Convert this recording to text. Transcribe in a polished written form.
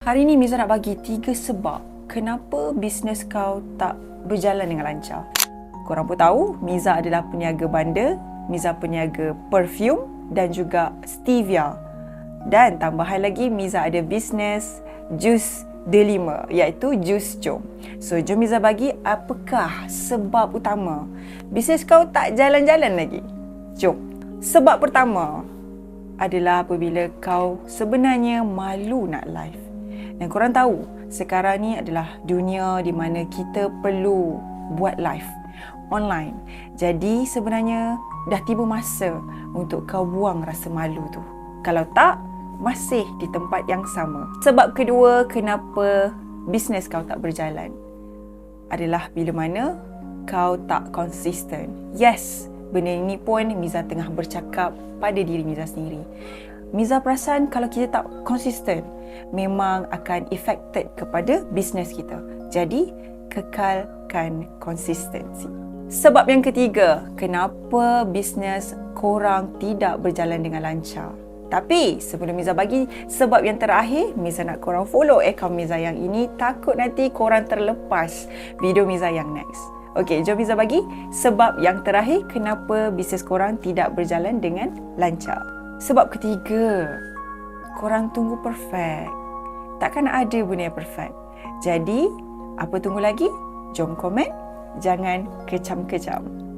Hari ni Miza nak bagi 3 sebab kenapa bisnes kau tak berjalan dengan lancar. Korang pun tahu, Miza adalah peniaga banda, Miza peniaga perfume dan juga stevia. Dan tambahan lagi, Miza ada bisnes jus delima, iaitu jus jom. So, jom Miza bagi apakah sebab utama bisnes kau tak jalan-jalan lagi. Jom. Sebab pertama adalah apabila kau sebenarnya malu nak live. Dan korang tahu, sekarang ni adalah dunia di mana kita perlu buat live online. Jadi sebenarnya dah tiba masa untuk kau buang rasa malu tu. Kalau tak, masih di tempat yang sama. Sebab kedua kenapa bisnes kau tak berjalan adalah bila mana kau tak konsisten. Yes, benda ini pun Miza tengah bercakap pada diri Miza sendiri. Miza perasan kalau kita tak konsisten, memang akan affected kepada bisnes kita. Jadi, kekalkan konsistensi. Sebab yang ketiga, kenapa bisnes korang tidak berjalan dengan lancar. Tapi, sebelum Miza bagi sebab yang terakhir, Miza nak korang follow akaun Miza yang ini. Takut nanti korang terlepas video Miza yang next. Okey, jom Miza bagi sebab yang terakhir kenapa bisnes korang tidak berjalan dengan lancar. Sebab ketiga, korang tunggu perfect. Takkan ada benda yang perfect. Jadi, apa tunggu lagi? Jom komen, jangan kecam-kecam.